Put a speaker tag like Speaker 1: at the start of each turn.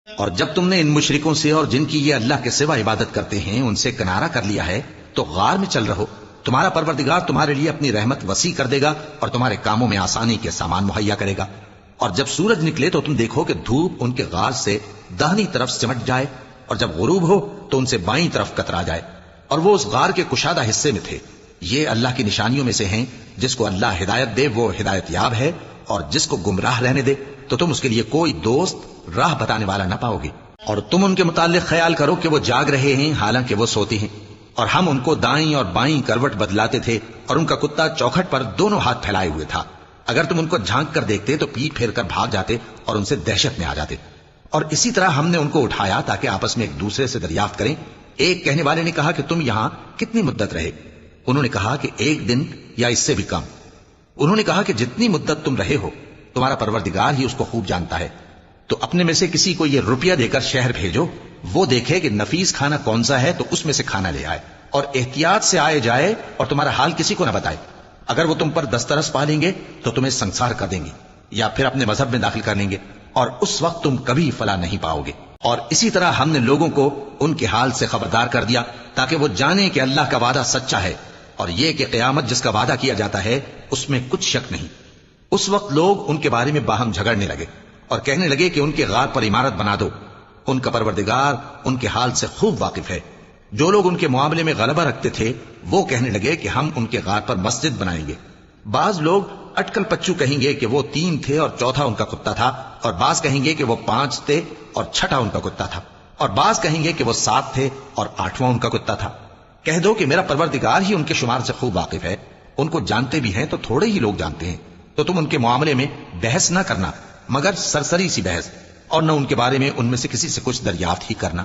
Speaker 1: اور جب تم نے ان مشرکوں سے اور جن کی یہ اللہ کے سوا عبادت کرتے ہیں ان سے کنارہ کر لیا ہے تو غار میں چل رہو، تمہارا پروردگار تمہارے لیے اپنی رحمت وسیع کر دے گا اور تمہارے کاموں میں آسانی کے سامان مہیا کرے گا۔ اور جب سورج نکلے تو تم دیکھو کہ دھوپ ان کے غار سے داہنی طرف سمٹ جائے، اور جب غروب ہو تو ان سے بائیں طرف کترا جائے، اور وہ اس غار کے کشادہ حصے میں تھے۔ یہ اللہ کی نشانیوں میں سے ہیں، جس کو اللہ ہدایت دے وہ ہدایت یاب ہے، اور جس کو گمراہ رہنے دے تو تم اس کے لیے کوئی دوست راہ بتانے والا نہ پاؤ گے۔ اور تم ان کے متعلق خیال کرو کہ وہ جاگ رہے ہیں حالانکہ وہ سوتے ہیں، اور ہم ان کو دائیں اور بائیں کروٹ بدلاتے تھے، اور ان کا کتا چوکھٹ پر دونوں ہاتھ پھیلائے ہوئے تھا۔ اگر تم ان کو جھانک کر دیکھتے تو پیٹ پھیر کر بھاگ جاتے اور ان سے دہشت میں آ جاتے۔ اور اسی طرح ہم نے ان کو اٹھایا تاکہ آپس میں ایک دوسرے سے دریافت کریں۔ ایک کہنے والے نے کہا کہ تم یہاں کتنی مدت رہے؟ انہوں نے کہا کہ 1 دن یا اس سے بھی کم۔ انہوں نے کہا کہ جتنی مدت تم رہے ہو تمہارا پروردگار ہی اس کو خوب جانتا ہے، تو اپنے میں سے کسی کو یہ روپیہ دے کر شہر بھیجو، وہ دیکھے کہ نفیس کھانا کون سا ہے تو اس میں سے کھانا لے آئے، اور احتیاط سے آئے جائے اور تمہارا حال کسی کو نہ بتائے۔ اگر وہ تم پر دسترس پا لیں گے تو تمہیں سنسار کر دیں گے یا پھر اپنے مذہب میں داخل کر لیں گے، اور اس وقت تم کبھی فلاح نہیں پاؤ گے۔ اور اسی طرح ہم نے لوگوں کو ان کے حال سے خبردار کر دیا تاکہ وہ جانیں کہ اللہ کا وعدہ سچا ہے، اور یہ کہ قیامت جس کا وعدہ کیا جاتا ہے اس میں کچھ شک نہیں۔ اس وقت لوگ ان کے بارے میں باہم جھگڑنے لگے اور کہنے لگے کہ ان کے غار پر عمارت بنا دو۔ ان کا پروردگار ان کے حال سے خوب واقف ہے۔ جو لوگ ان کے معاملے میں غلبہ رکھتے تھے وہ کہنے لگے کہ ہم ان کے غار پر مسجد بنائیں گے۔ بعض لوگ اٹکل پچو کہیں گے کہ وہ 3 تھے اور چوتھا ان کا کتا تھا، اور بعض کہیں گے کہ وہ 5 تھے اور چھٹا ان کا کتا تھا، اور بعض کہیں گے کہ وہ 7 تھے اور 8واں ان کا کتا تھا۔ کہہ دو کہ میرا پروردگار ہی ان کے شمار سے خوب واقف ہے، ان کو جانتے بھی ہیں تو تھوڑے ہی لوگ جانتے ہیں۔ تو تم ان کے معاملے میں بحث نہ کرنا مگر سرسری سی بحث، اور نہ ان کے بارے میں ان میں سے کسی سے کچھ دریافت ہی کرنا۔